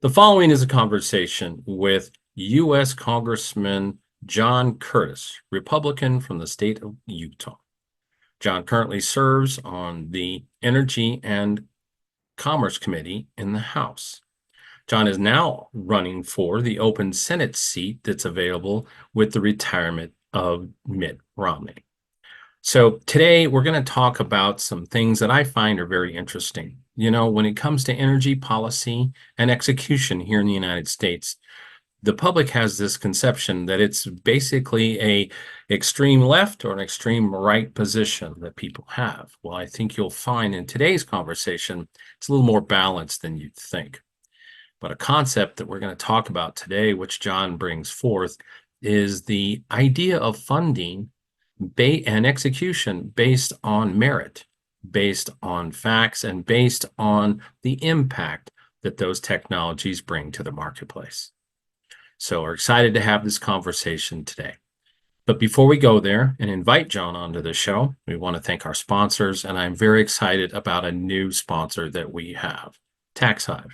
The following is a conversation with U.S. Congressman John Curtis, Republican from the state of Utah. John currently serves on the Energy and Commerce Committee in the House. John is now running for the open Senate seat that's available with the retirement of Mitt Romney. So today we're going to talk about some things that I find are very interesting. You know, when it comes to energy policy and execution here in the United States, the public has this conception that it's basically a extreme left or an extreme right position that people have. Well, I think you'll find in today's conversation, it's a little more balanced than you'd think. But a concept that we're going to talk about today, which John brings forth, is the idea of funding and execution based on merit, based on facts, and based on the impact that those technologies bring to the marketplace. So we're excited to have this conversation today. But before we go there and invite John onto the show, we want to thank our sponsors, and I'm very excited about a new sponsor that we have, TaxHive.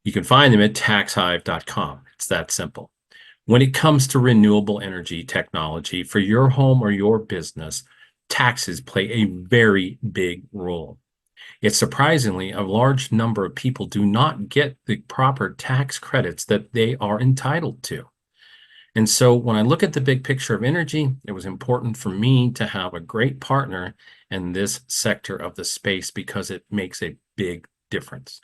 You can find them at taxhive.com. It's that simple. When it comes to renewable energy technology for your home or your business, taxes play a very big role. Yet surprisingly, a large number of people do not get the proper tax credits that they are entitled to. And so when I look at the big picture of energy, it was important for me to have a great partner in this sector of the space because it makes a big difference.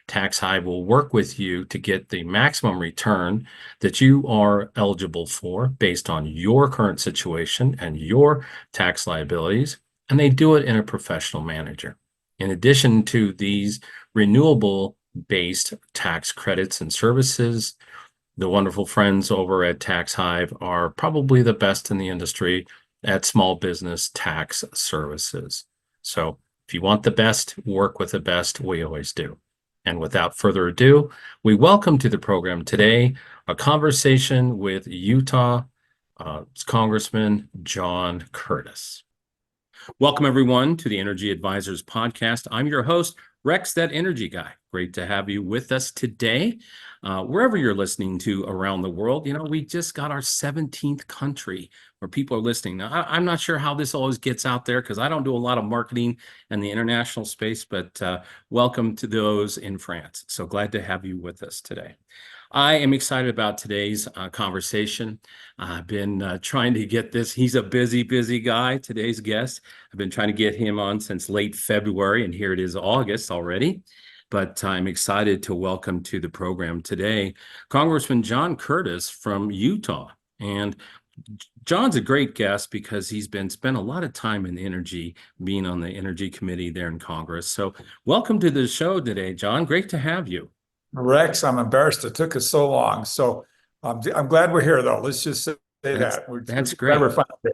TaxHive will work with you to get the maximum return that you are eligible for based on your current situation and your tax liabilities, and they do it in a professional manner. In addition to these renewable-based tax credits and services, the wonderful friends over at TaxHive are probably the best in the industry at small business tax services. So if you want the best, work with the best, we always do. And without further ado, we welcome to the program today a conversation with Utah Congressman John Curtis. Welcome, everyone, to the Energy Advisors Podcast. I'm your host, Rex, that energy guy. Great to have you with us today. Wherever you're listening to around the world, you know, we just got our 17th country where people are listening. Now, I'm not sure how this always gets out there because I don't do a lot of marketing in the international space, but welcome to those in France. So glad to have you with us today. I am excited about today's conversation. I've been trying to get this. He's a busy, busy guy, today's guest. I've been trying to get him on since late February, and here it is August already. But I'm excited to welcome to the program today Congressman John Curtis from Utah. And John's a great guest because he's spent a lot of time in energy, being on the Energy Committee there in Congress. So welcome to the show today, John. Great to have you. Rex, I'm embarrassed it took us so long. So I'm glad we're here, though. Let's just say that. That's great. We're finally here.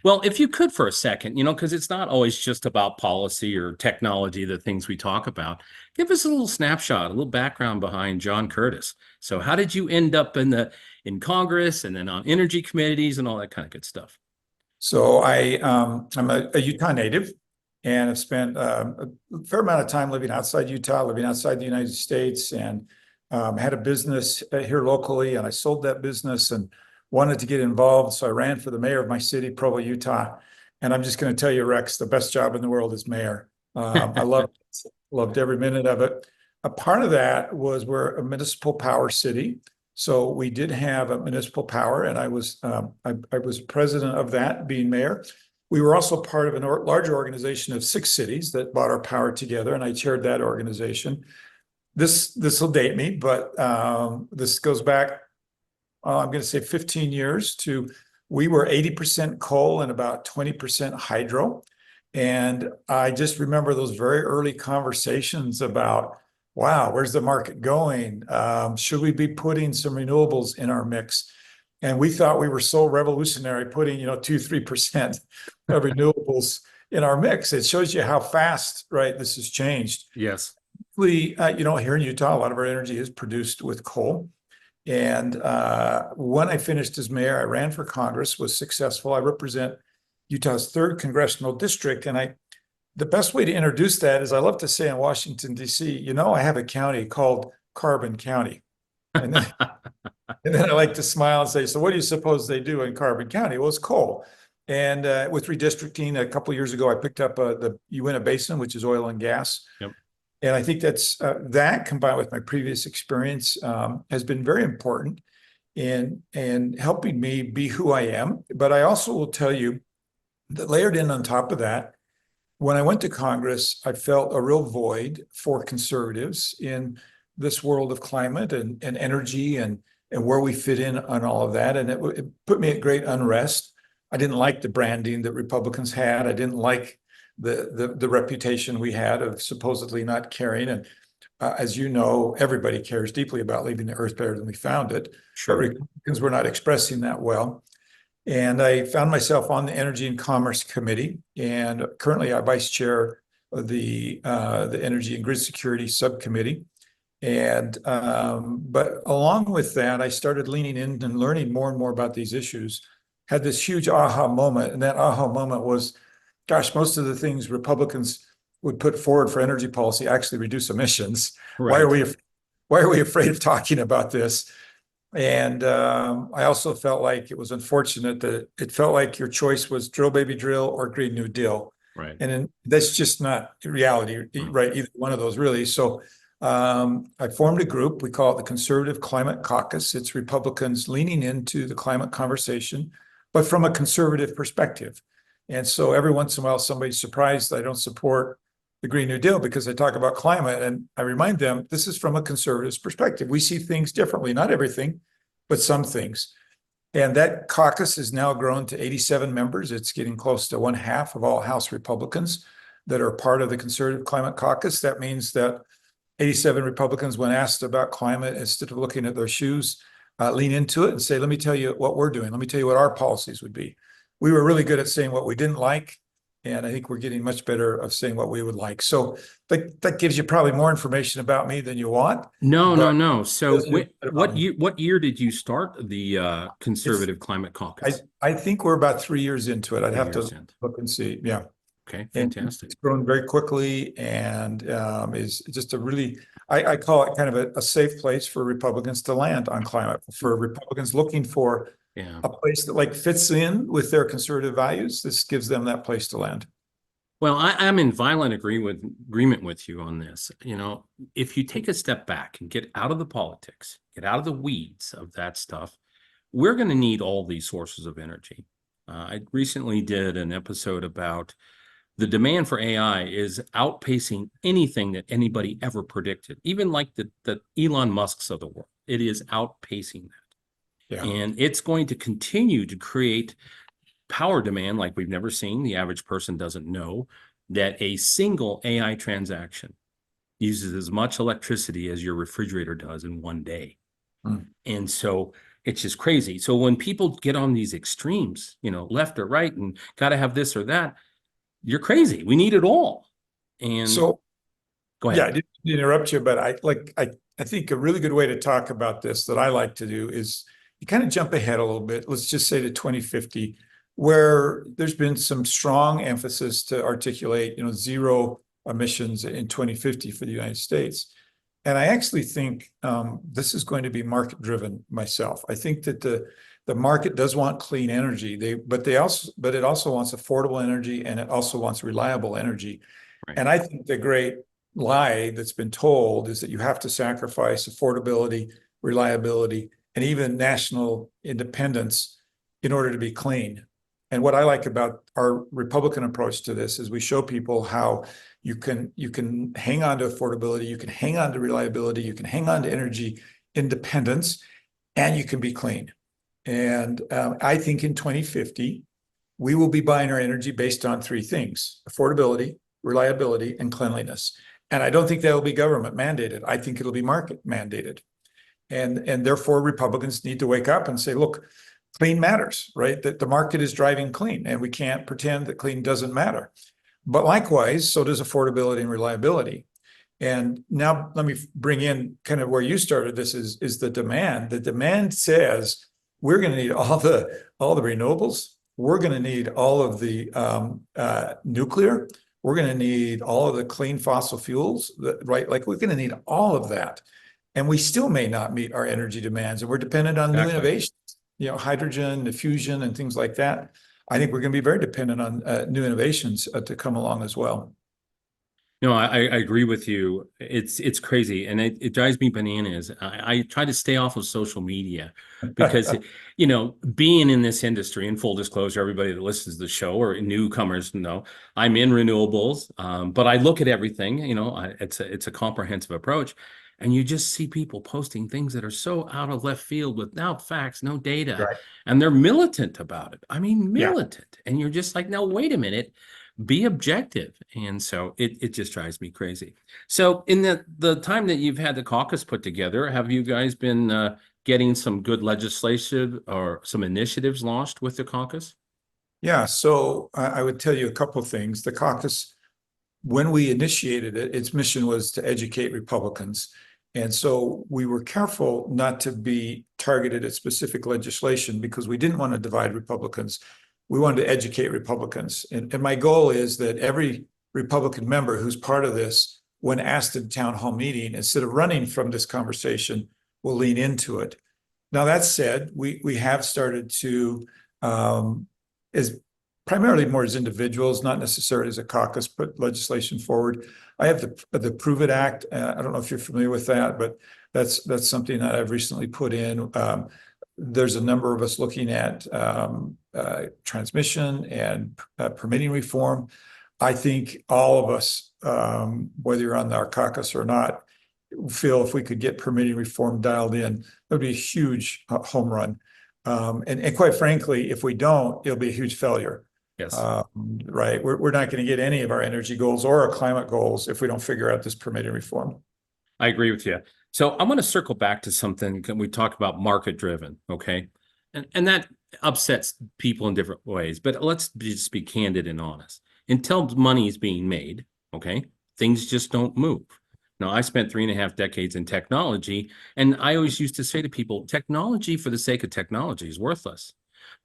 Well, if you could for a second, you know, because it's not always just about policy or technology, the things we talk about, give us a little snapshot, a little background behind John Curtis. So how did you end up in Congress and then on energy committees and all that kind of good stuff? So I'm a Utah native, and I've spent a fair amount of time living outside Utah, living outside the United States, and had a business here locally, and I sold that business and wanted to get involved. So I ran for the mayor of my city, Provo, Utah. And I'm just going to tell you, Rex, the best job in the world is mayor. I loved every minute of it. A part of that was we're a municipal power city. So we did have a municipal power, and I was president of that, being mayor. We were also part of a larger organization of 6 cities that brought our power together, and I chaired that organization. This will date me, but this goes back, I'm going to say 15 years to, we were 80% coal and about 20% hydro. And I just remember those very early conversations about, wow, where's the market going? Should we be putting some renewables in our mix? And we thought we were so revolutionary putting, 2-3% of renewables in our mix. It shows you how fast, right, this has changed. Yes. Here in Utah, a lot of our energy is produced with coal. And when I finished as mayor, I ran for Congress, was successful. I represent Utah's 3rd congressional district. And the best way to introduce that is I love to say in Washington, D.C., I have a county called Carbon County. And then, and then I like to smile and say, so what do you suppose they do in Carbon County? Well, it's coal. And with redistricting a couple of years ago, I picked up the Uinta Basin, which is oil and gas. Yep. And I think that's that combined with my previous experience has been very important in helping me be who I am. But I also will tell you that layered in on top of that, when I went to Congress, I felt a real void for conservatives in this world of climate and energy and where we fit in on all of that. And it put me at great unrest. I didn't like the branding that Republicans had. I didn't like the reputation we had of supposedly not caring. And as you know, everybody cares deeply about leaving the earth better than we found it. Sure. But Republicans were not expressing that well. And I found myself on the Energy and Commerce Committee, and currently I vice chair of the Energy and Grid Security Subcommittee. And but along with that, I started leaning in and learning more and more about these issues. Had this huge aha moment, and that aha moment was, gosh, most of the things Republicans would put forward for energy policy actually reduce emissions. Right. Why are we afraid of talking about this? And I also felt like it was unfortunate that it felt like your choice was drill, baby, drill or Green New Deal. Right. And that's just not reality, right? Either one of those really. So I formed a group. We call it the Conservative Climate Caucus. It's Republicans leaning into the climate conversation, but from a conservative perspective. And so every once in a while, somebody's surprised that I don't support the Green New Deal because I talk about climate. And I remind them, this is from a conservative's perspective. We see things differently, not everything, but some things. And that caucus has now grown to 87 members. It's getting close to 1/2 of all House Republicans that are part of the Conservative Climate Caucus. That means that 87 Republicans, when asked about climate, instead of looking at their shoes, lean into it and say, let me tell you what we're doing. Let me tell you what our policies would be. We were really good at saying what we didn't like. And I think we're getting much better of saying what we would like. So that gives you probably more information about me than you want. No. So what year did you start the Conservative Climate Caucus? I think we're about 3 years into it. I'd have to look and see. Yeah. Okay, fantastic. It's grown very quickly and is just a really, I call it kind of a safe place for Republicans to land on climate, for Republicans looking for a place that like fits in with their conservative values. This gives them that place to land. Well, I'm in violent agreement with you on this. You know, if you take a step back and get out of the politics, get out of the weeds of that stuff, we're going to need all these sources of energy. I recently did an episode about the demand for AI is outpacing anything that anybody ever predicted, even like the Elon Musks of the world. It is outpacing that. Yeah. And it's going to continue to create power demand like we've never seen. The average person doesn't know that a single AI transaction uses as much electricity as your refrigerator does in one day. And so it's just crazy. So when people get on these extremes, you know, left or right, and got to have this or that, you're crazy. We need it all. And so, go ahead. Yeah, I didn't interrupt you, but I think a really good way to talk about this that I like to do is you kind of jump ahead a little bit. Let's just say to 2050, where there's been some strong emphasis to articulate, you know, zero emissions in 2050 for the United States. And I actually think this is going to be market driven myself. I think that the market does want clean energy, but it also wants affordable energy, and it also wants reliable energy. Right. And I think the great lie that's been told is that you have to sacrifice affordability, reliability, and even national independence in order to be clean. And what I like about our Republican approach to this is we show people how you can hang on to affordability, you can hang on to reliability, you can hang on to energy independence, and you can be clean. And I think in 2050, we will be buying our energy based on three things: affordability, reliability, and cleanliness. And I don't think that will be government mandated. I think it'll be market mandated. And therefore, Republicans need to wake up and say, look, clean matters, right? That the market is driving clean, and we can't pretend that clean doesn't matter. But likewise, so does affordability and reliability. And now let me bring in kind of where you started. This is the demand. The demand says we're going to need all the renewables. We're going to need all of the nuclear. We're going to need all of the clean fossil fuels, right? Like we're going to need all of that. and we still may not meet our energy demands, and we're dependent on new Exactly. innovations, hydrogen, fusion, and things like that. I think we're going to be very dependent on new innovations to come along as well. No, I agree with you. It's crazy, and it drives me bananas. I try to stay off of social media because, being in this industry, in full disclosure, everybody that listens to the show or newcomers know I'm in renewables, but I look at everything. It's a comprehensive approach, and you just see people posting things that are so out of left field without facts, no data, Right. and they're militant about it. I mean, Yeah. militant, and you're just like, no, wait a minute, be objective. And so it just drives me crazy. So in the time that you've had the caucus put together, have you guys been getting some good legislation or some initiatives launched with the caucus? Yeah. So I would tell you a couple of things. The caucus, when we initiated it, its mission was to educate Republicans. And so we were careful not to be targeted at specific legislation because we didn't want to divide Republicans. We wanted to educate Republicans. And my goal is that every Republican member who's part of this, when asked at town hall meeting, instead of running from this conversation, will lean into it. Now, that said, we have started to, as primarily more as individuals, not necessarily as a caucus, put legislation forward. I have the Prove It Act. I don't know if you're familiar with that, but that's something that I've recently put in. There's a number of us looking at transmission and permitting reform. I think all of us, whether you're on our caucus or not, feel if we could get permitting reform dialed in, it would be a huge home run. And quite frankly, if we don't, it'll be a huge failure. Yes. Right. We're not going to get any of our energy goals or our climate goals if we don't figure out this permitting reform. I agree with you. So I want to circle back to something we talk about market driven. Okay. And that upsets people in different ways, but let's just be candid and honest. Until money is being made, okay, things just don't move. Now, I spent 3.5 decades in technology, and I always used to say to people, technology for the sake of technology is worthless.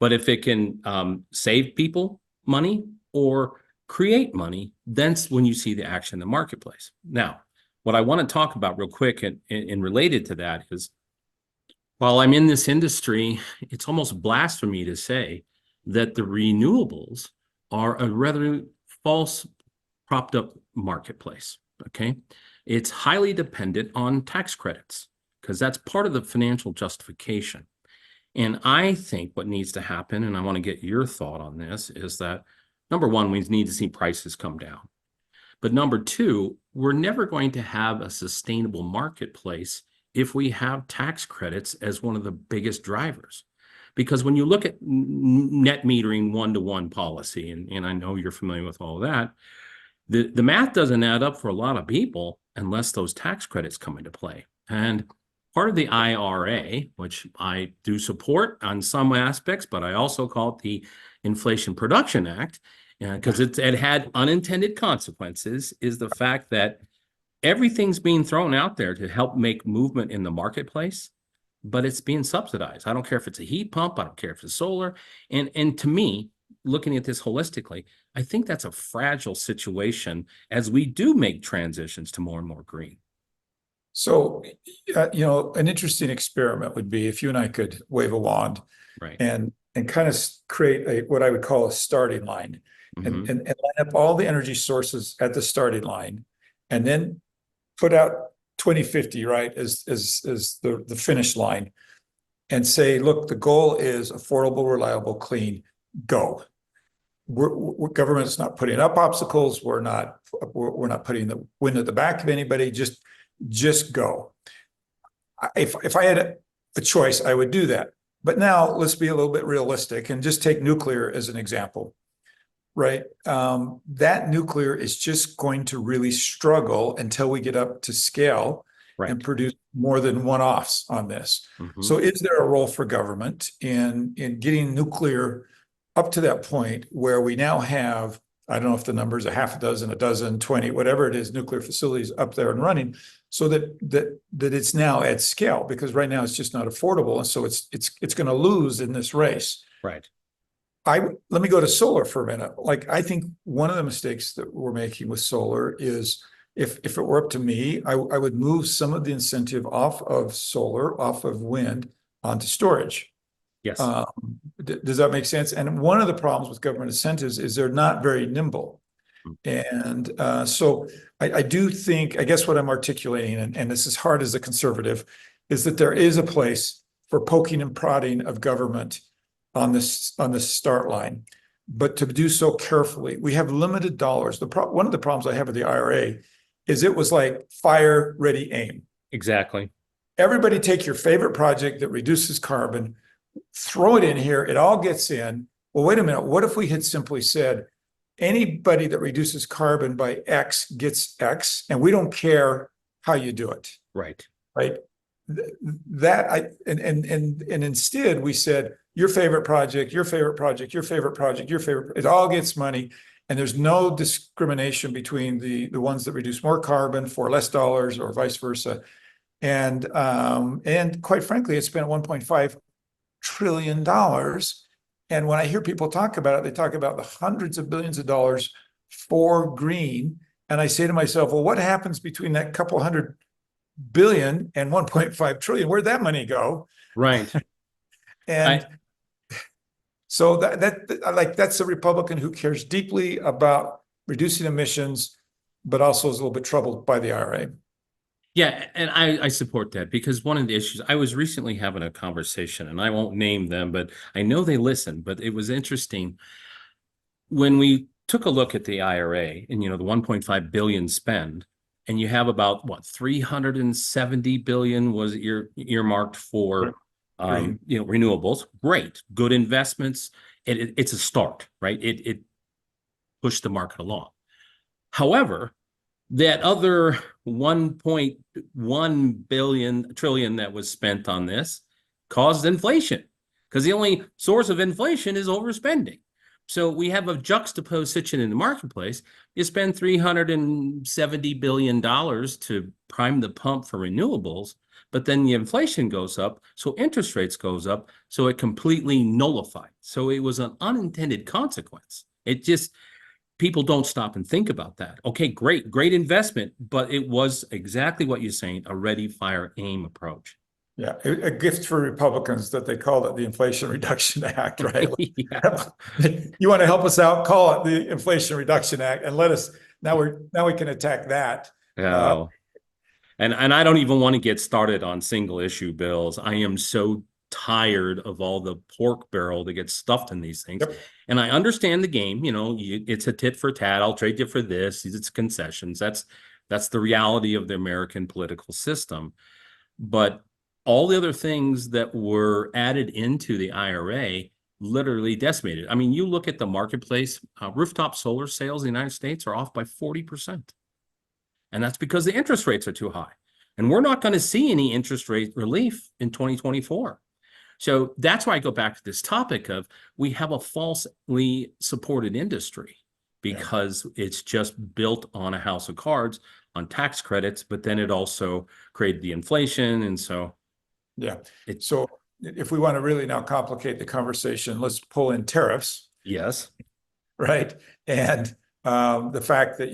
But if it can save people money or create money, that's when you see the action in the marketplace. Now, what I want to talk about real quick and related to that is, while I'm in this industry, it's almost blasphemy to say that the renewables are a rather false propped up marketplace. Okay. It's highly dependent on tax credits because that's part of the financial justification. And I think what needs to happen, and I want to get your thought on this, is that number one, we need to see prices come down. But number two, we're never going to have a sustainable marketplace if we have tax credits as one of the biggest drivers. Because when you look at net metering one-to-one policy, and I know you're familiar with all of that, the math doesn't add up for a lot of people unless those tax credits come into play. And part of the IRA, which I do support on some aspects, but I also call it the Inflation Production Act, because it had unintended consequences, is the fact that everything's being thrown out there to help make movement in the marketplace, but it's being subsidized. I don't care if it's a heat pump. I don't care if it's solar. And to me, looking at this holistically, I think that's a fragile situation as we do make transitions to more and more green. So, an interesting experiment would be if you and I could wave a wand, Right. and kind of create what I would call a starting line, Mm-hmm. and line up all the energy sources at the starting line, and then put out 2050, right, as the finish line, and say, look, the goal is affordable, reliable, clean, go. Government's not putting up obstacles. We're not putting the wind at the back of anybody. Just go. If I had a choice, I would do that. But now let's be a little bit realistic and just take nuclear as an example, right? That nuclear is just going to really struggle until we get up to scale, right, and produce more than one-offs on this. Mm-hmm. So is there a role for government in getting nuclear up to that point where we now have, I don't know if the number is a half a dozen, 20, whatever it is, nuclear facilities up there and running, so that it's now at scale, because right now it's just not affordable, and so it's going to lose in this race. Right. Let me go to solar for a minute. Like, I think one of the mistakes that we're making with solar is if it were up to me, I would move some of the incentive off of solar, off of wind onto storage. Yes. Does that make sense? And one of the problems with government incentives is they're not very nimble. And so I do think, I guess what I'm articulating, and this is hard as a conservative, is that there is a place for poking and prodding of government on this start line, but to do so carefully. We have limited dollars. One of the problems I have with the IRA is it was like fire, ready, aim. Exactly. Everybody take your favorite project that reduces carbon, throw it in here, it all gets in. Well, wait a minute. What if we had simply said, anybody that reduces carbon by X gets X, and we don't care how you do it. Right. Right. And instead we said, your favorite project, your favorite project, your favorite project, your favorite, it all gets money. And there's no discrimination between the ones that reduce more carbon for less dollars or vice versa. And quite frankly, it spent $1.5 trillion. And when I hear people talk about it, they talk about the hundreds of billions of dollars for green. And I say to myself, well, what happens between that couple hundred billion and 1.5 trillion? Where'd that money go? Right. And so that's a Republican who cares deeply about reducing emissions, but also is a little bit troubled by the IRA. Yeah, and I support that, because one of the issues, I was recently having a conversation, and I won't name them, but I know they listen, but it was interesting. When we took a look at the IRA and, the 1.5 billion spend, and you have about 370 billion was earmarked for renewables. Great, good investments. It's a start, right? It pushed the market along. However, that other 1.1 trillion that was spent on this caused inflation, because the only source of inflation is overspending. So we have a juxtaposed situation in the marketplace. You spend $370 billion to prime the pump for renewables, but then the inflation goes up, so interest rates goes up, so it completely nullified. So it was an unintended consequence. It just, people don't stop and think about that. Okay, great investment, but it was exactly what you're saying, a ready, fire, aim approach. Yeah, a gift for Republicans that they call it the Inflation Reduction Act, right? Yeah. You want to help us out, call it the Inflation Reduction Act, and let us, now we can attack that. Oh. And I don't even want to get started on single issue bills. I am so tired of all the pork barrel that gets stuffed in these things. Yep. And I understand the game, it's a tit for tat. I'll trade you for this. It's concessions. That's the reality of the American political system. But all the other things that were added into the IRA literally decimated. I mean, you look at the marketplace, rooftop solar sales in the United States are off by 40%. And that's because the interest rates are too high. And we're not going to see any interest rate relief in 2024. So that's why I go back to this topic of, we have a falsely supported industry because it's just built on a house of cards on tax credits, but then it also created the inflation. And so so if we want to really now complicate the conversation, let's pull in tariffs. Yes. Right. And the fact that,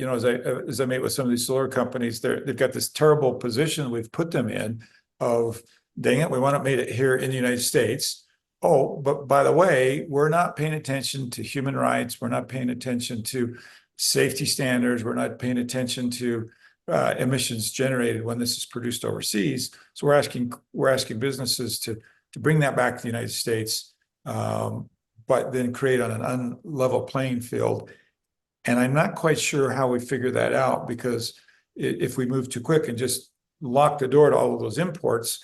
as I meet with some of these solar companies, they've got this terrible position we've put them in of, dang it, we want to make it here in the United States. Oh, but by the way, we're not paying attention to human rights. We're not paying attention to safety standards. We're not paying attention to emissions generated when this is produced overseas. So we're asking businesses to bring that back to the United States, but then create on an unlevel playing field. And I'm not quite sure how we figure that out, because if we move too quick and just lock the door to all of those imports,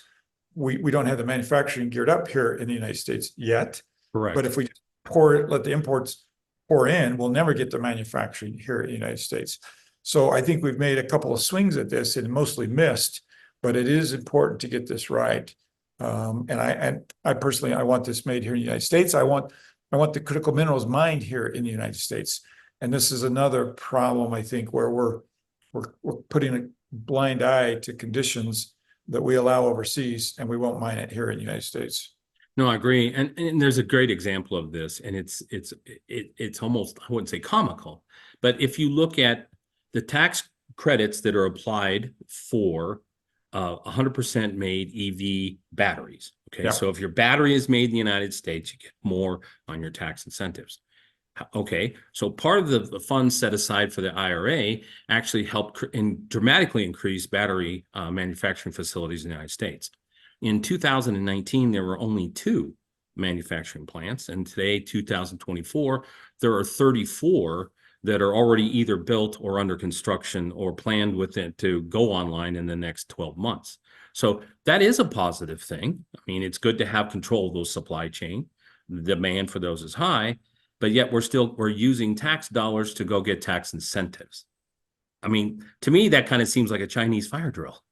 we don't have the manufacturing geared up here in the United States yet. Correct. But if we let the imports pour in, we'll never get the manufacturing here in the United States. So I think we've made a couple of swings at this and mostly missed, but it is important to get this right. And I personally, I want this made here in the United States. I want the critical minerals mined here in the United States. And this is another problem, I think, where we're putting a blind eye to conditions that we allow overseas, and we won't mine it here in the United States. No, I agree. And there's a great example of this, and it's almost, I wouldn't say comical, but if you look at the tax credits that are applied for 100% made EV batteries. Okay, Yeah. so if your battery is made in the United States, you get more on your tax incentives. Okay, so part of the funds set aside for the IRA actually helped dramatically increase battery manufacturing facilities in the United States. In 2019, there were only 2 manufacturing plants, and today, 2024, there are 34 that are already either built or under construction or planned with it to go online in the next 12 months. So that is a positive thing. I mean, it's good to have control of those supply chain. The demand for those is high, but yet we're using tax dollars to go get tax incentives. I mean, to me, that kind of seems like a Chinese fire drill.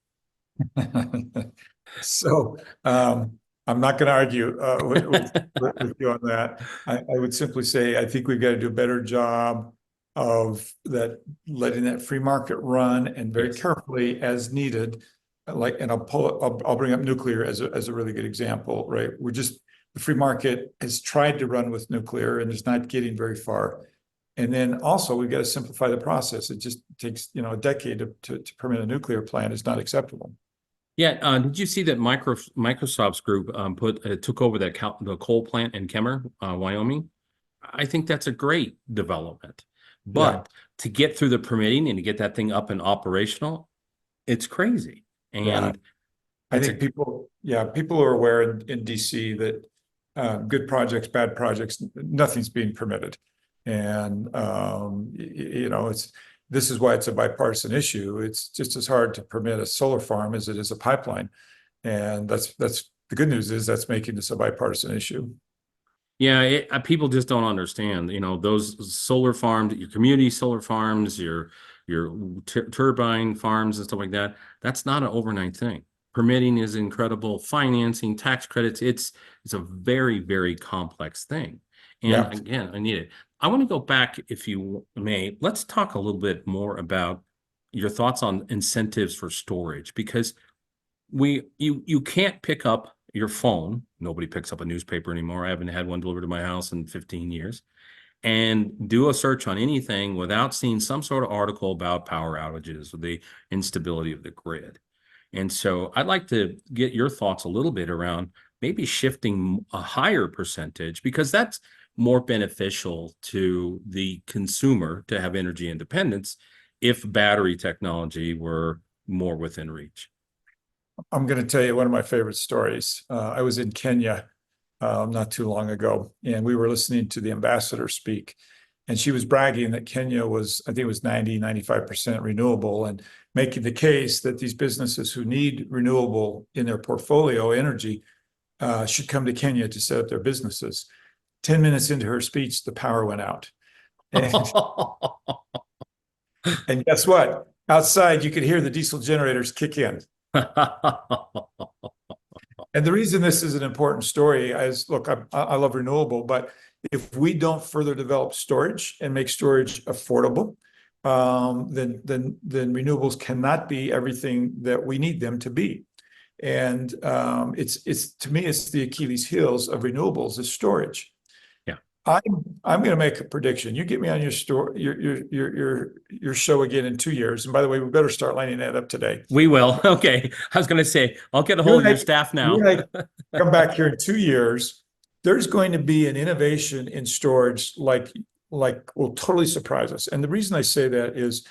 So I'm not going to argue with you on that. I would simply say I think we've got to do a better job of that, letting that free market run and very carefully as needed. And I'll bring up nuclear as a really good example, right? The free market has tried to run with nuclear and is not getting very far. And then also we've got to simplify the process. It just takes, a decade to permit a nuclear plant is not acceptable. Yeah, did you see that Microsoft's group took over the coal plant in Kemmer, Wyoming? I think that's a great development. But to get through the permitting and to get that thing up and operational, it's crazy. And I think people are aware in DC that good projects, bad projects, nothing's being permitted. And this is why it's a bipartisan issue. It's just as hard to permit a solar farm as it is a pipeline. And that's the good news is that's making this a bipartisan issue. Yeah, people just don't understand, those solar farms, your community solar farms, your turbine farms and stuff like that. That's not an overnight thing. Permitting is incredible, financing, tax credits. It's a very, very complex thing. And again, I need it. I want to go back, if you may. Let's talk a little bit more about your thoughts on incentives for storage, because you can't pick up your phone. Nobody picks up a newspaper anymore. I haven't had one delivered to my house in 15 years. And do a search on anything without seeing some sort of article about power outages or the instability of the grid. And so I'd like to get your thoughts a little bit around maybe shifting a higher percentage, because that's more beneficial to the consumer to have energy independence if battery technology were more within reach. I'm going to tell you one of my favorite stories. I was in Kenya not too long ago, and we were listening to the ambassador speak. And she was bragging that Kenya was, I think it was 95% renewable, and making the case that these businesses who need renewable in their portfolio energy should come to Kenya to set up their businesses. 10 minutes into her speech, the power went out. And guess what? Outside, you could hear the diesel generators kick in. And the reason this is an important story is, look, I love renewable, but if we don't further develop storage and make storage affordable, then renewables cannot be everything that we need them to be. And it's to me, it's the Achilles heels of renewables is storage. I'm going to make a prediction. You get me on your show again in 2 years. And by the way, we better start lining that up today. We will. Okay. I was going to say, I'll get a hold of your staff now. Come back here in 2 years. There's going to be an innovation in storage like will totally surprise us. And the reason I say that is,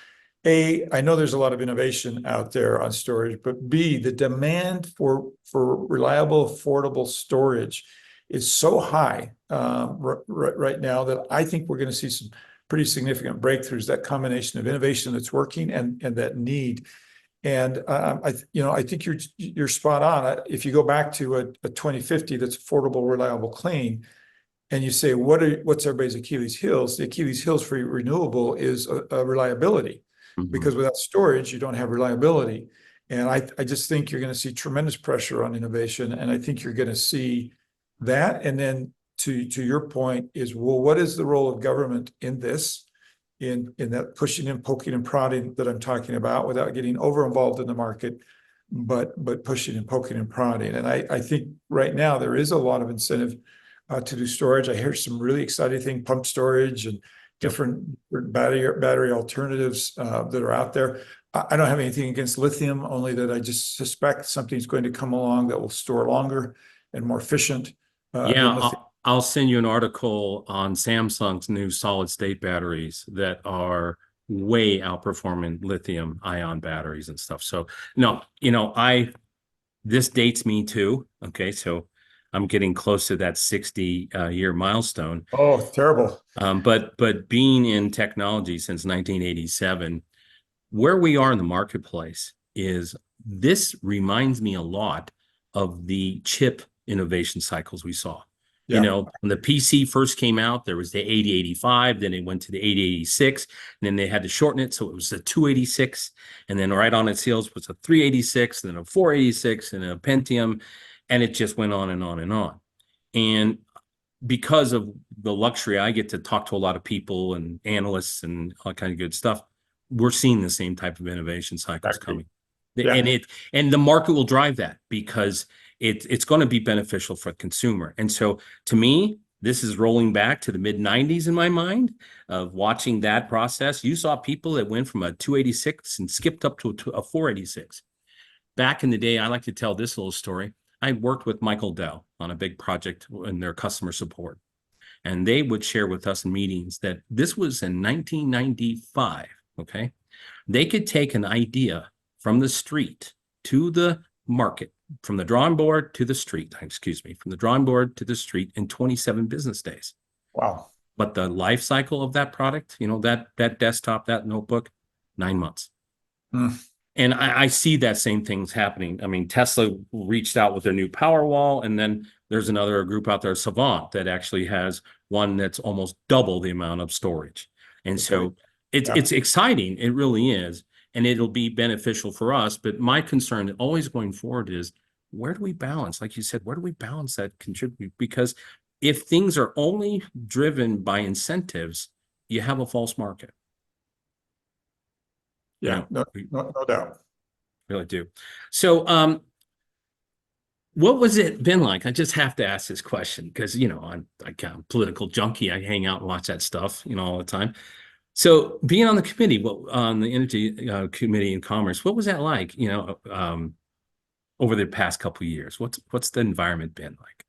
A, I know there's a lot of innovation out there on storage, but B, the demand for reliable, affordable storage is so high right now that I think we're going to see some pretty significant breakthroughs, that combination of innovation that's working and that need. And I think you're spot on. If you go back to a 2050 that's affordable, reliable, clean, and you say, what's everybody's Achilles heels? The Achilles heels for renewable is a reliability, because without storage, you don't have reliability. And I just think you're going to see tremendous pressure on innovation. And I think you're going to see that. And then to your point is, well, what is the role of government in this, in that pushing and poking and prodding that I'm talking about, without getting over involved in the market, but pushing and poking and prodding. And I think right now there is a lot of incentive to do storage. I hear some really exciting things, pump storage and different battery alternatives that are out there. I don't have anything against lithium, only that I just suspect something's going to come along that will store longer and more efficient Yeah, than lithium. I'll send you an article on Samsung's new solid state batteries that are way outperforming lithium ion batteries and stuff. So no, this dates me too. Okay, so I'm getting close to that 60 year milestone. Oh, terrible. But being in technology since 1987, where we are in the marketplace is this reminds me a lot of the chip innovation cycles we saw. Yeah. When the PC first came out, there was the 8085, then it went to the 8086, and then they had to shorten it, so it was a 286, and then right on its heels was a 386, then a 486, and a Pentium, and it just went on and on and on. And because of the luxury, I get to talk to a lot of people and analysts and all kind of good stuff. We're seeing the same type of innovation cycles coming. Yeah. And the market will drive that because it's going to be beneficial for the consumer. And so to me, this is rolling back to the mid 90s in my mind of watching that process. You saw people that went from a 286 and skipped up to a 486. Back in the day, I like to tell this little story. I worked with Michael Dell on a big project in their customer support. And they would share with us in meetings that this was in 1995, okay? They could take an idea from the street to the market, from the drawing board to the street, from the drawing board to the street in 27 business days. Wow. But the life cycle of that product, that desktop, that notebook, 9 months. And I see that same things happening. I mean, Tesla reached out with their new Powerwall, and then there's another group out there, Savant, that actually has one that's almost double the amount of storage. And so it's exciting. It really is. And it'll be beneficial for us. But my concern always going forward is, where do we balance? Like you said, where do we balance that contribute? Because if things are only driven by incentives, you have a false market. Yeah, no doubt. Really do. So, what was it been like? I just have to ask this question because, I'm kind of political junkie. I hang out and watch that stuff, all the time. So being on the committee, on the Energy Committee and Commerce, what was that like, over the past couple of years? What's the environment been like?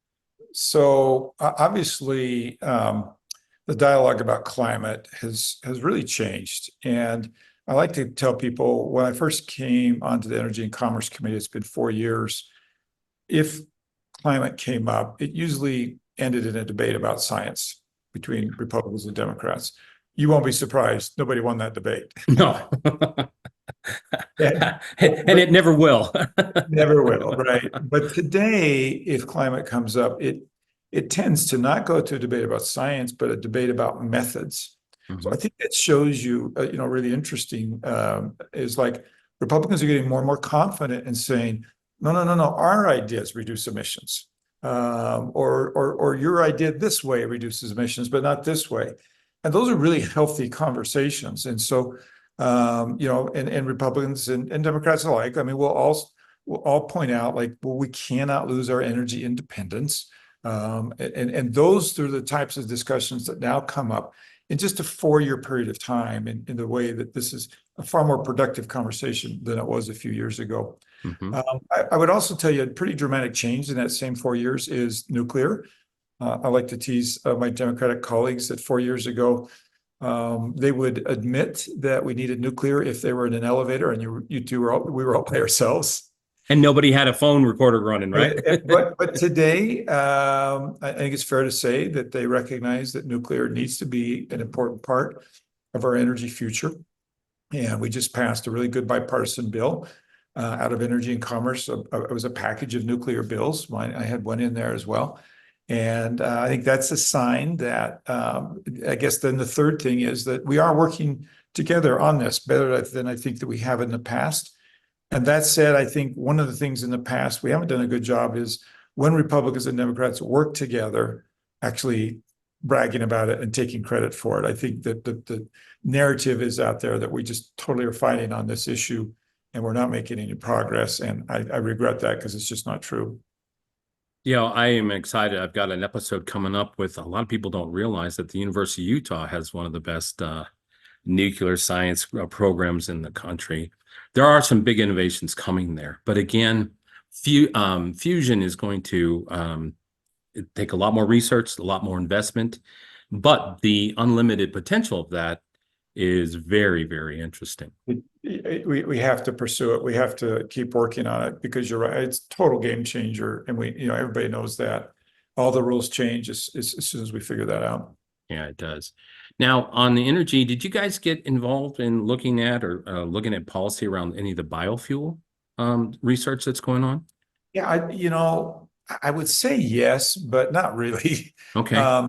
So obviously, the dialogue about climate has really changed. And I like to tell people when I first came onto the Energy and Commerce Committee, it's been 4 years. If climate came up, it usually ended in a debate about science between Republicans and Democrats. You won't be surprised. Nobody won that debate. No. And it never will. Never will, right? But today, if climate comes up, it tends to not go to a debate about science, but a debate about methods. So I think that shows you, really interesting, is like Republicans are getting more and more confident in saying, no, our ideas reduce emissions. Or your idea this way reduces emissions, but not this way. And those are really healthy conversations. And so, and Republicans and Democrats alike, I mean, we'll all point out like, well, we cannot lose our energy independence. And those are the types of discussions that now come up in just a 4-year period of time in the way that this is a far more productive conversation than it was a few years ago. I would also tell you a pretty dramatic change in that same 4 years is nuclear. I like to tease my Democratic colleagues that 4 years ago, they would admit that we needed nuclear if they were in an elevator and we were all by ourselves. And nobody had a phone recorder running, right? But today, I think it's fair to say that they recognize that nuclear needs to be an important part of our energy future. And we just passed a really good bipartisan bill out of Energy and Commerce. It was a package of nuclear bills. I had one in there as well. And I think that's a sign that, I guess then the third thing is that we are working together on this better than I think that we have in the past. And that said, I think one of the things in the past we haven't done a good job is when Republicans and Democrats work together, actually bragging about it and taking credit for it. I think that the narrative is out there that we just totally are fighting on this issue and we're not making any progress. And I regret that because it's just not true. I am excited. I've got an episode coming up with a lot of people don't realize that the University of Utah has one of the best nuclear science programs in the country. There are some big innovations coming there, but again, fusion is going to take a lot more research, a lot more investment, but the unlimited potential of that is very, very interesting. We have to pursue it. We have to keep working on it because you're right. It's a total game changer. And everybody knows that all the rules change as soon as we figure that out. Yeah, it does. Now, on the energy, did you guys get involved in looking at or looking at policy around any of the biofuel research that's going on? Yeah, I would say yes, but not really. Okay.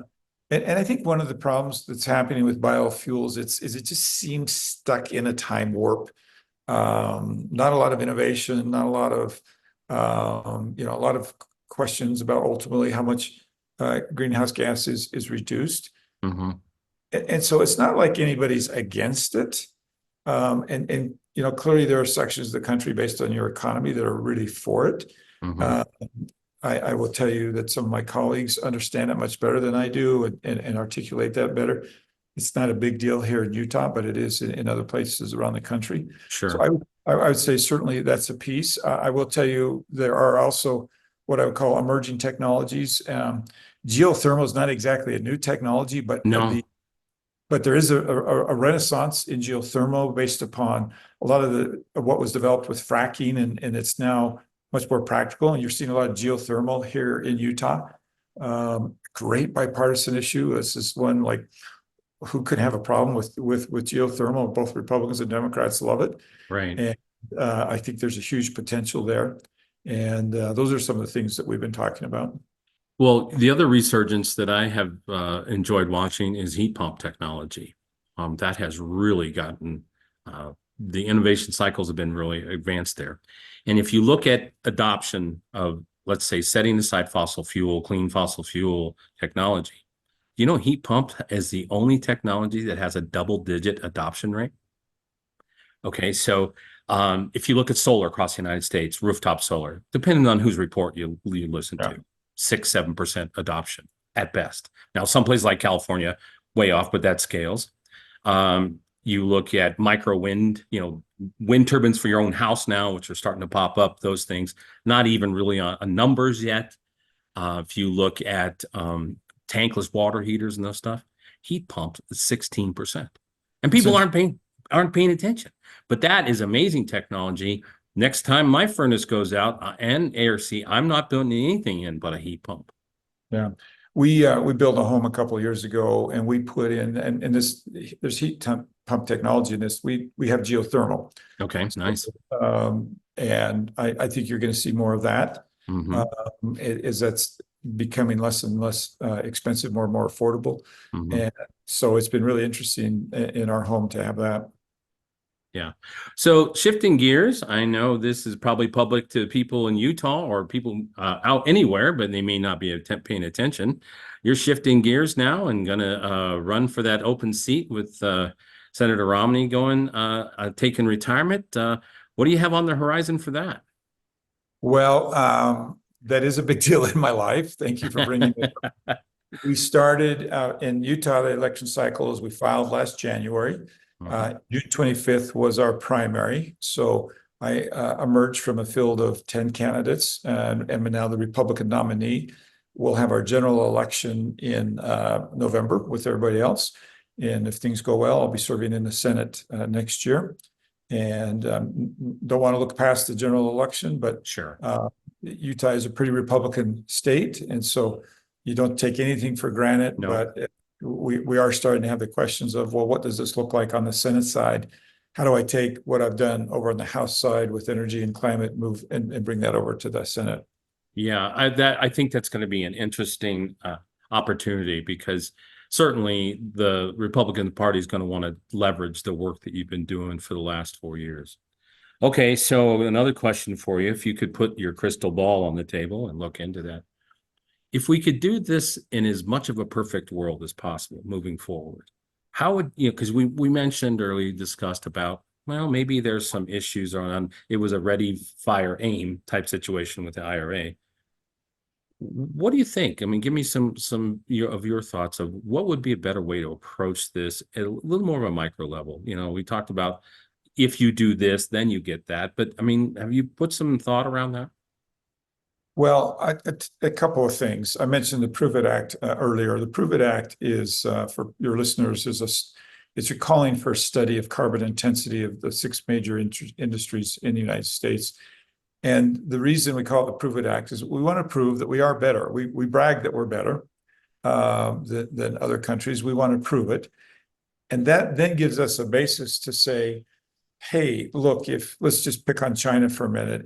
And I think one of the problems that's happening with biofuels, it just seems stuck in a time warp. Not a lot of innovation, not a lot of, a lot of questions about ultimately how much greenhouse gas is reduced. Mm-hmm. And so it's not like anybody's against it. And clearly there are sections of the country based on your economy that are really for it. Mm-hmm. Uh, I will tell you that some of my colleagues understand it much better than I do and articulate that better. It's not a big deal here in Utah, but it is in other places around the country. Sure. So I would say certainly that's a piece. I will tell you there are also what I would call emerging technologies. Geothermal is not exactly a new technology, but No. but there is a renaissance in geothermal based upon a lot of what was developed with fracking, and it's now much more practical. And you're seeing a lot of geothermal here in Utah. Great bipartisan issue. This is one like who could have a problem with geothermal? Both Republicans and Democrats love it. Right. And I think there's a huge potential there. And those are some of the things that we've been talking about. Well, the other resurgence that I have enjoyed watching is heat pump technology. That has really gotten the innovation cycles have been really advanced there. And if you look at adoption of, let's say, setting aside clean fossil fuel technology, heat pump is the only technology that has a double-digit adoption rate. Okay, so if you look at solar across the United States, rooftop solar, depending on whose report you listen to, 6-7% adoption at best. Now, some places like California, way off, but that scales. You look at micro wind, wind turbines for your own house now, which are starting to pop up, those things, not even really on numbers yet. If you look at tankless water heaters and those stuff, heat pumps is 16%. And people aren't paying attention. But that is amazing technology. Next time my furnace goes out and ARC, I'm not building anything in but a heat pump. Yeah. We built a home a couple of years ago, and we put in and there's heat pump technology in this. We have geothermal. Okay, nice. And I think you're going to see more of that. Mm-hmm. Is that's becoming less and less expensive, more and more affordable. Mm-hmm. And so it's been really interesting in our home to have that. Yeah. So shifting gears, I know this is probably public to people in Utah or people out anywhere, but they may not be paying attention. You're shifting gears now and going to run for that open seat with Senator Romney taking retirement. What do you have on the horizon for that? Well, that is a big deal in my life. Thank you for bringing it up. We started in Utah, the election cycle as we filed last January. June 25th was our primary. So I emerged from a field of 10 candidates and am now the Republican nominee. We'll have our general election in November with everybody else. And if things go well, I'll be serving in the Senate next year. And don't want to look past the general election, but sure. Utah is a pretty Republican state. And so you don't take anything for granted, but we are starting to have the questions of, well, what does this look like on the Senate side? How do I take what I've done over on the House side with energy and climate move and bring that over to the Senate? Yeah, I think that's going to be an interesting opportunity because certainly the Republican Party is going to want to leverage the work that you've been doing for the last 4 years. Okay, so another question for you, if you could put your crystal ball on the table and look into that. If we could do this in as much of a perfect world as possible moving forward, how would, because we mentioned earlier, discussed about, well, maybe there's some issues on, it was a ready, fire, aim type situation with the IRA. What do you think? I mean, give me some of your thoughts of what would be a better way to approach this at a little more of a micro level. We talked about if you do this, then you get that. But I mean, have you put some thought around that? Well, a couple of things. I mentioned the Prove It Act earlier. The Prove It Act is, for your listeners, it's a calling for a study of carbon intensity of the six major industries in the United States. And the reason we call it the Prove It Act is we want to prove that we are better. We brag that we're better than other countries. We want to prove it. And that then gives us a basis to say, hey, look, let's just pick on China for a minute.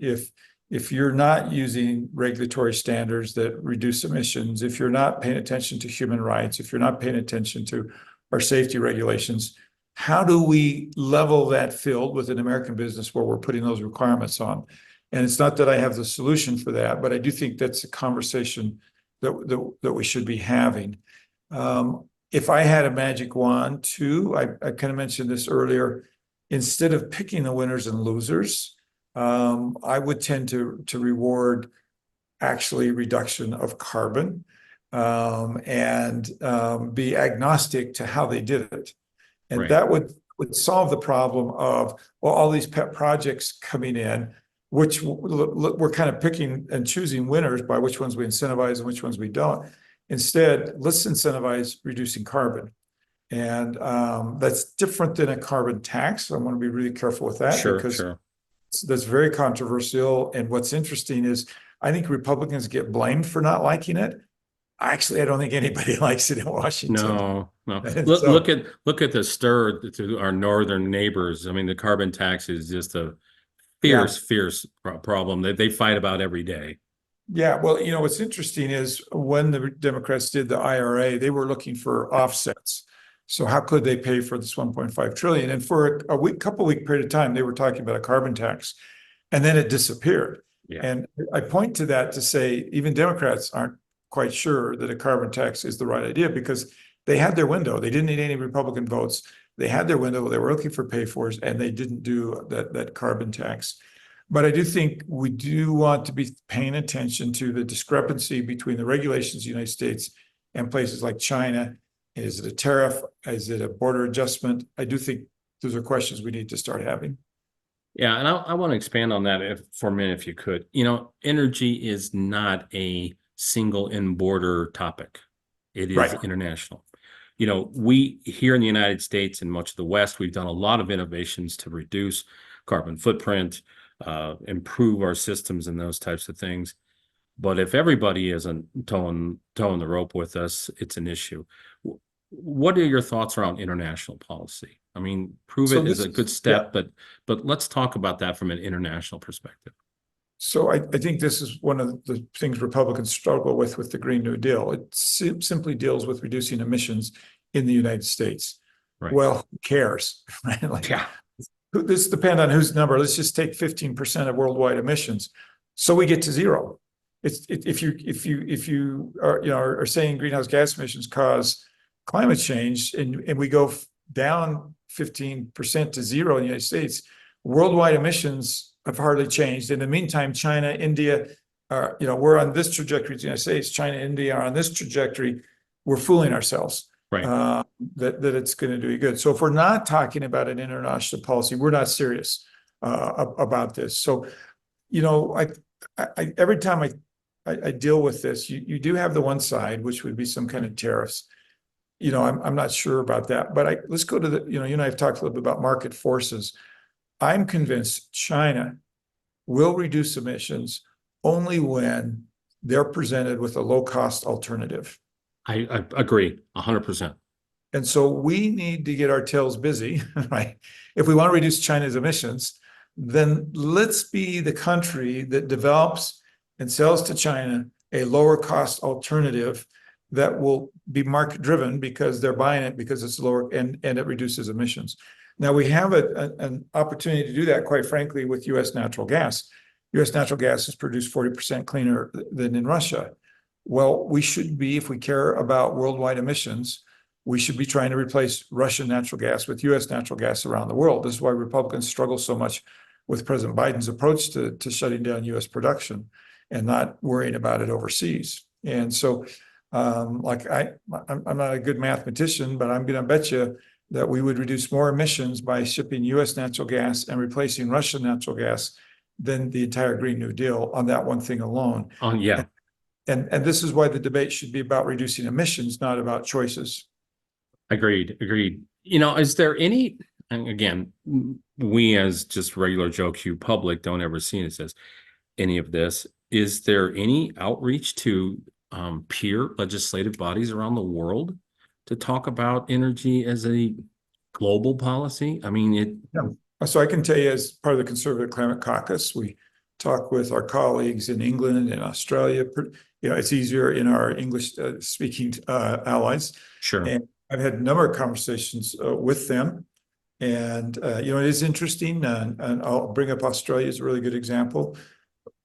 If you're not using regulatory standards that reduce emissions, if you're not paying attention to human rights, if you're not paying attention to our safety regulations, how do we level that field with an American business where we're putting those requirements on? And it's not that I have the solution for that, but I do think that's a conversation that we should be having. If I had a magic wand too, I kind of mentioned this earlier, instead of picking the winners and losers, I would tend to reward actually reduction of carbon and be agnostic to how they did it. And Right. that would solve the problem of, well, all these pet projects coming in, which we're kind of picking and choosing winners by which ones we incentivize and which ones we don't. Instead, let's incentivize reducing carbon. And that's different than a carbon tax. I want to be really careful with that because that's very controversial. And what's interesting is I think Republicans get blamed for not liking it. Actually, I don't think anybody likes it in Washington. No. So, Look at the stir to our northern neighbors. I mean, the carbon tax is just a yeah. fierce problem that they fight about every day. Yeah, well, what's interesting is when the Democrats did the IRA, they were looking for offsets. So how could they pay for this 1.5 trillion? And for a couple week period of time, they were talking about a carbon tax, and then it disappeared. Yeah. And I point to that to say even Democrats aren't quite sure that a carbon tax is the right idea because they had their window. They didn't need any Republican votes. They had their window. They were looking for pay-fors, and they didn't do that carbon tax. But I do think we do want to be paying attention to the discrepancy between the regulations of the United States and places like China. Is it a tariff? Is it a border adjustment? I do think those are questions we need to start having. Yeah, and I want to expand on that for a minute, if you could. Energy is not a single in-border topic. It is Right. international. We here in the United States and much of the West, we've done a lot of innovations to reduce carbon footprint, improve our systems and those types of things. But if everybody isn't towing the rope with us, it's an issue. What are your thoughts around international policy? I mean, Prove It is a good step, but let's talk about that from an international perspective. So I think this is one of the things Republicans struggle with the Green New Deal. It simply deals with reducing emissions in the United States. Right. Well, who cares? Right? This depends on whose number. Let's just take 15% of worldwide emissions, so we get to zero. If you are saying greenhouse gas emissions cause climate change, and we go down 15% to zero in the United States, worldwide emissions have hardly changed. In the meantime, China, India, we're on this trajectory. The United States, China, India are on this trajectory. We're fooling ourselves. Right. That it's going to do good. So if we're not talking about an international policy, we're not serious about this. So, every time I deal with this, you do have the one side, which would be some kind of tariffs. I'm not sure about that, but let's go to you and I have talked a little bit about market forces. I'm convinced China will reduce emissions only when they're presented with a low-cost alternative. I agree 100%. And so we need to get our tails busy, right? If we want to reduce China's emissions, then let's be the country that develops and sells to China a lower cost alternative that will be market driven because they're buying it because it's lower and it reduces emissions. Now we have an opportunity to do that, quite frankly, with US natural gas. US natural gas is produced 40% cleaner than in Russia. Well, we should be, if we care about worldwide emissions, we should be trying to replace Russian natural gas with US natural gas around the world. This is why Republicans struggle so much with President Biden's approach to shutting down US production. and not worrying about it overseas. And so, like I'm not a good mathematician, but I'm going to bet you that we would reduce more emissions by shipping U.S. natural gas and replacing Russian natural gas than the entire Green New Deal on that one thing alone. Yeah. And this is why the debate should be about reducing emissions, not about choices. Agreed. Is there any, and again, we as just regular Joe Q public don't ever see it as any of this. Is there any outreach to peer legislative bodies around the world to talk about energy as a global policy? I mean, Yeah. So I can tell you, as part of the Conservative Climate Caucus, we talk with our colleagues in England and Australia. It's easier in our English speaking allies. Sure. And I've had a number of conversations with them. And, it is interesting. And I'll bring up Australia as a really good example.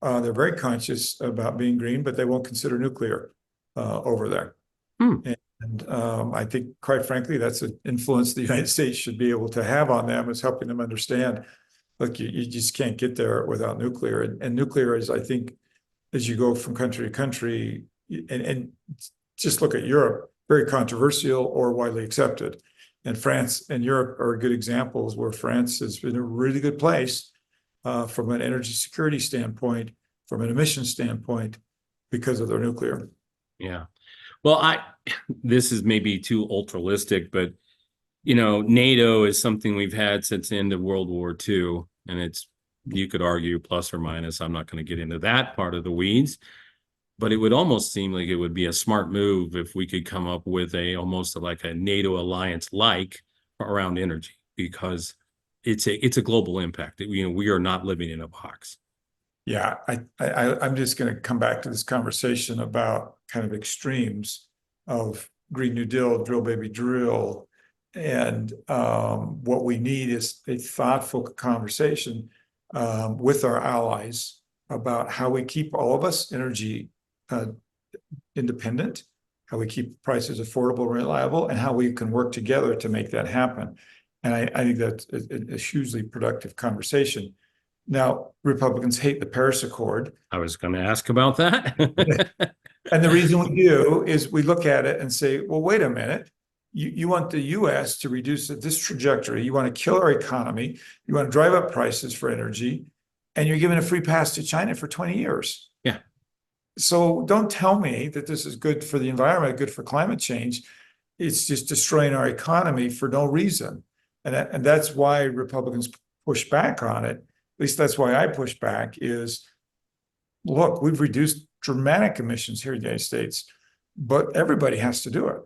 They're very conscious about being green, but they won't consider nuclear over there. And I think, quite frankly, that's an influence the United States should be able to have on them, is helping them understand, look, you just can't get there without nuclear. And nuclear is, I think, as you go from country to country, and just look at Europe, very controversial or widely accepted. And France and Europe are good examples where France has been a really good place from an energy security standpoint, from an emission standpoint, because of their nuclear. Yeah. Well, this is maybe too ultralistic, but NATO is something we've had since the end of World War II, and you could argue plus or minus. I'm not going to get into that part of the weeds, but it would almost seem like it would be a smart move if we could come up with almost like a NATO alliance around energy, because it's a global impact. We are not living in a box. Yeah, I'm just going to come back to this conversation about kind of extremes of Green New Deal, drill baby drill, and what we need is a thoughtful conversation with our allies about how we keep all of us energy independent, how we keep prices affordable and reliable, and how we can work together to make that happen. And I think that's a hugely productive conversation. Now, Republicans hate the Paris Accord. I was going to ask about that. And the reason we do is we look at it and say, well, wait a minute. You want the U.S. to reduce this trajectory. You want to kill our economy. You want to drive up prices for energy. And you're giving a free pass to China for 20 years. Yeah. So don't tell me that this is good for the environment, good for climate change. It's just destroying our economy for no reason. And that's why Republicans push back on it. At least that's why I push back is, look, we've reduced dramatic emissions here in the United States, but everybody has to do it.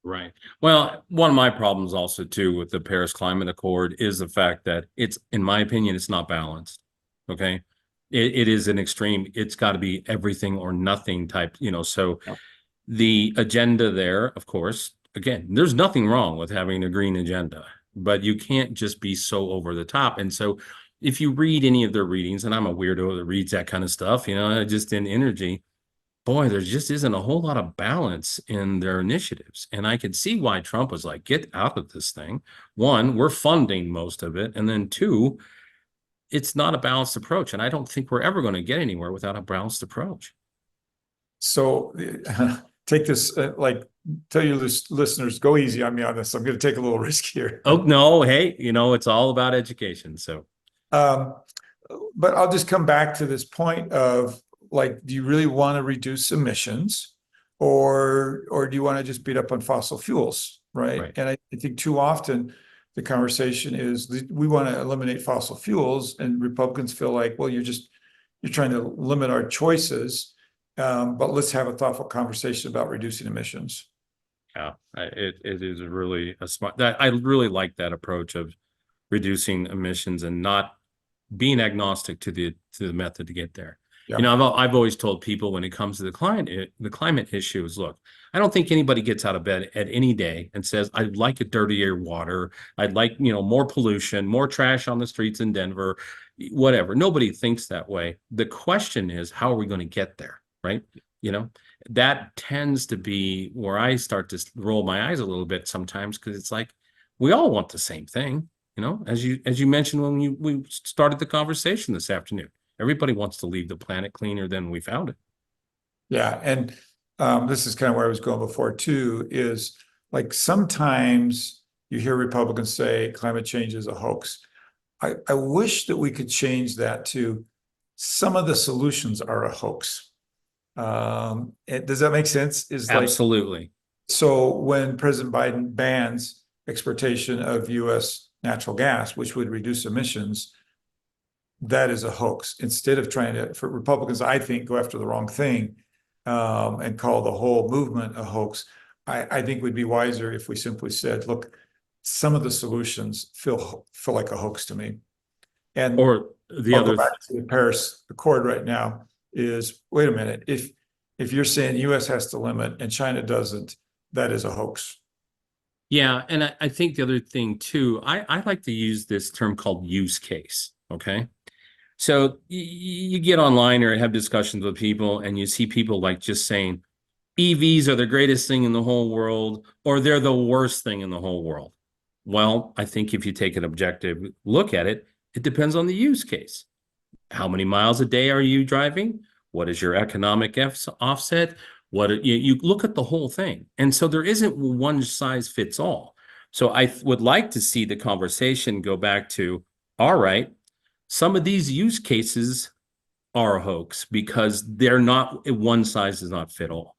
Right. Well, one of my problems also too with the Paris Climate Accord is the fact that in my opinion, it's not balanced. Okay. It is an extreme. It's got to be everything or nothing type, so the agenda there, of course, again, there's nothing wrong with having a green agenda, but you can't just be so over the top. And so if you read any of their readings, and I'm a weirdo that reads that kind of stuff, just in energy, boy, there just isn't a whole lot of balance in their initiatives. And I could see why Trump was like, get out of this thing. One, we're funding most of it. And then two, it's not a balanced approach. And I don't think we're ever going to get anywhere without a balanced approach. So take this, tell your listeners, go easy on me on this. I'm going to take a little risk here. Oh, no. Hey, it's all about education. So, but I'll just come back to this point of, do you really want to reduce emissions, or do you want to just beat up on fossil fuels, right? And I think too often the conversation is we want to eliminate fossil fuels, and Republicans feel like, well, you're trying to limit our choices, but let's have a thoughtful conversation about reducing emissions. Yeah, it is really a smart. I really like that approach of reducing emissions and not being agnostic to the method to get there. Yeah. I've always told people when it comes to the climate issue is, look, I don't think anybody gets out of bed at any day and says, I'd like a dirtier water. I'd like, more pollution, more trash on the streets in Denver, whatever. Nobody thinks that way. The question is, how are we going to get there? Right. That tends to be where I start to roll my eyes a little bit sometimes, because it's like, we all want the same thing, as you mentioned when we started the conversation this afternoon. Everybody wants to leave the planet cleaner than we found it. Yeah, and this is kind of where I was going before too, is like sometimes you hear Republicans say climate change is a hoax. I wish that we could change that to some of the solutions are a hoax. Does that make sense? Is like, Absolutely. so when President Biden bans exportation of US natural gas, which would reduce emissions, that is a hoax. Instead of trying to, for Republicans, I think, go after the wrong thing and call the whole movement a hoax. I think we'd be wiser if we simply said, look, some of the solutions feel like a hoax to me. And Or the I'll go other, back to the Paris Accord right now is, wait a minute, if you're saying US has to limit and China doesn't, that is a hoax. yeah, and I think the other thing too, I like to use this term called use case. Okay. So you get online or have discussions with people and you see people like just saying EVs are the greatest thing in the whole world, or they're the worst thing in the whole world. Well, I think if you take an objective look at it, it depends on the use case. How many miles a day are you driving? What is your economic offset? What you look at the whole thing. And so there isn't one size fits all. So I would like to see the conversation go back to, all right, some of these use cases are a hoax because they're not, one size does not fit all.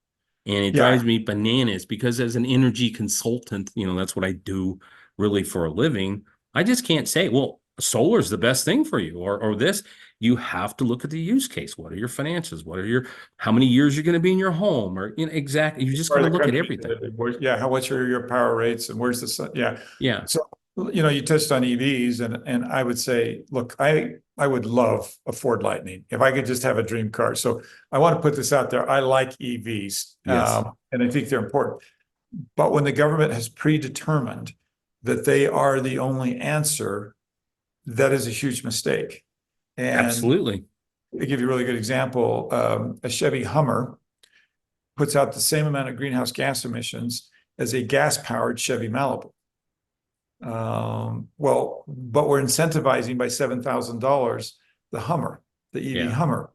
And it Yeah, drives me bananas because as an energy consultant, that's what I do really for a living. I just can't say, well, solar is the best thing for you or this. You have to look at the use case. What are your finances? How many years you're going to be in your home or exactly. You just got to look at everything. Yeah, what's your power rates and where's the sun? Yeah. Yeah. So, you touched on EVs and I would say, look, I would love a Ford Lightning if I could just have a dream car. So I want to put this out there. I like EVs, Yes. and I think they're important. But when the government has predetermined that they are the only answer, that is a huge mistake. And Absolutely. to give you a really good example, a Chevy Hummer puts out the same amount of greenhouse gas emissions as a gas-powered Chevy Malibu. Well, but we're incentivizing by $7,000 the Hummer, the EV Yeah. Hummer.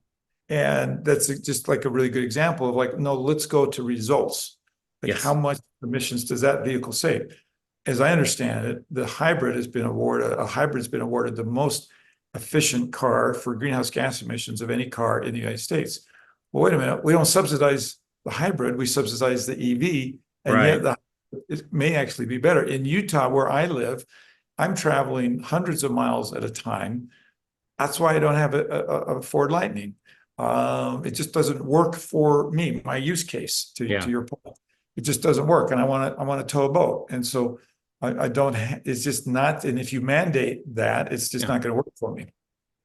And that's just like a really good example of like, no, let's go to results. Like Yes. how much emissions does that vehicle save? As I understand it, the hybrid has been awarded, the most efficient car for greenhouse gas emissions of any car in the United States. Well, wait a minute, we don't subsidize the hybrid, we subsidize the EV, and Right. yet it may actually be better. In Utah, where I live, I'm traveling hundreds of miles at a time. That's why I don't have a Ford Lightning. It just doesn't work for me, my use case, to Yeah. your point. It just doesn't work, and I want to tow a boat. And so I don't, it's just not, and if you mandate that, it's just not going to work for me.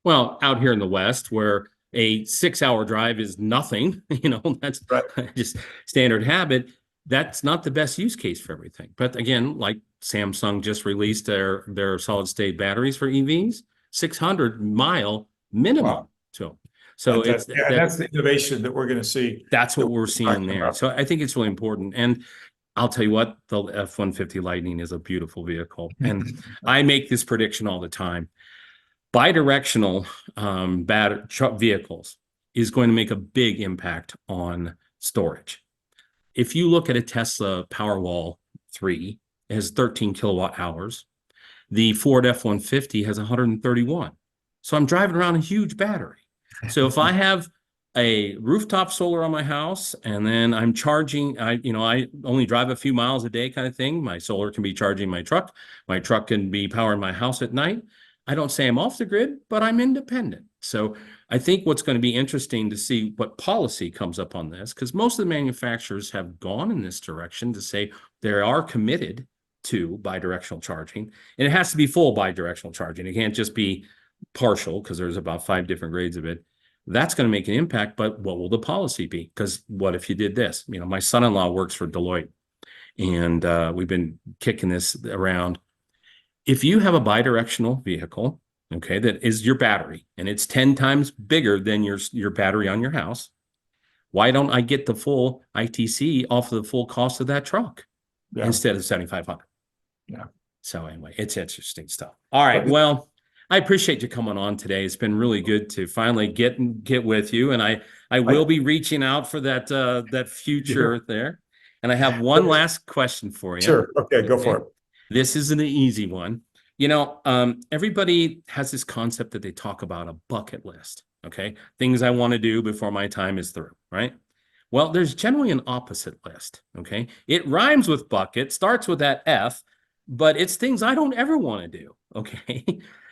Well, out here in the West, where a 6-hour drive is nothing, that's Right. just standard habit. That's not the best use case for everything. But again, like Samsung just released their solid state batteries for EVs, 600-mile minimum. Wow. So it's that's the innovation that we're going to see. That's what we're seeing there. About. So I think it's really important. And I'll tell you what, the F-150 Lightning is a beautiful vehicle. And I make this prediction all the time. Bidirectional vehicles is going to make a big impact on storage. If you look at a Tesla Powerwall 3, it has 13 kilowatt hours. The Ford F-150 has 131. So I'm driving around a huge battery. So if I have a rooftop solar on my house and then I'm charging, I only drive a few miles a day kind of thing. My solar can be charging my truck. My truck can be powering my house at night. I don't say I'm off the grid, but I'm independent. So I think what's going to be interesting to see what policy comes up on this, because most of the manufacturers have gone in this direction to say they are committed to bidirectional charging, and it has to be full bidirectional charging. It can't just be partial because there's about 5 different grades of it. That's going to make an impact, but what will the policy be? Because what if you did this? My son-in-law works for Deloitte, and we've been kicking this around. If you have a bidirectional vehicle, okay, that is your battery, and it's 10 times bigger than your battery on your house, why don't I get the full ITC off of the full cost of that truck instead of $7,500? Yeah. So anyway, it's interesting stuff. All right. Well, I appreciate you coming on today. It's been really good to finally get with you, and I will be reaching out for that future there. And I have one last question for you. Sure. Okay, go for it. This is an easy one. Everybody has this concept that they talk about a bucket list. Okay, things I want to do before my time is through, right? Well, there's generally an opposite list. Okay, it rhymes with bucket, starts with that F, but it's things I don't ever want to do. Okay.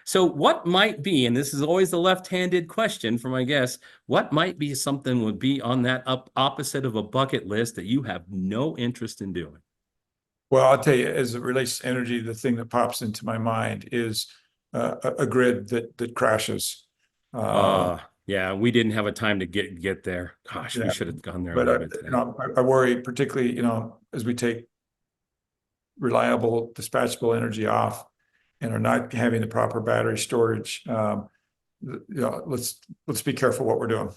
So what might be, and this is always the left-handed question for my guests, what might be something would be on that opposite of a bucket list that you have no interest in doing? Well, I'll tell you, as it relates to energy, the thing that pops into my mind is a grid that crashes. Yeah, we didn't have a time to get there. Gosh, Yeah, we should have gone there a but little bit today. I worry particularly, as we take reliable, dispatchable energy off and are not having the proper battery storage. Let's be careful what we're doing.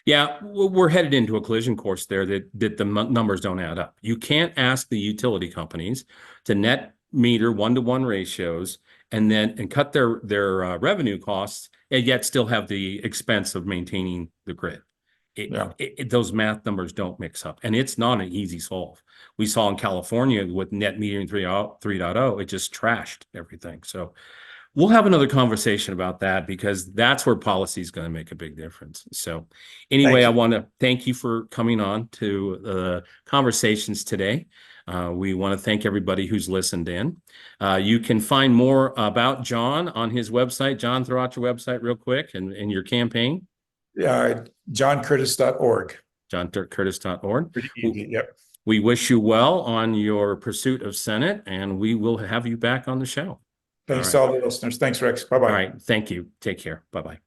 Yeah, we're headed into a collision course there that the numbers don't add up. You can't ask the utility companies to net meter one-to-one ratios and cut their revenue costs and yet still have the expense of maintaining the grid. Those math numbers don't mix up, and it's not an easy solve. We saw in California with net metering 3.0, it just trashed everything. So we'll have another conversation about that because that's where policy is going to make a big difference. So anyway, I want to thank you for coming on to the conversations today. We want to thank everybody who's listened in. You can find more about John on his website. John, throw out your website real quick and your campaign. JohnCurtis.org. JohnCurtis.org. Pretty easy. Yep. We wish you well on your pursuit of Senate, and we will have you back on the show. Thanks to all the listeners. Thanks, Rex. Bye-bye. All right. Thank you. Take care. Bye-bye.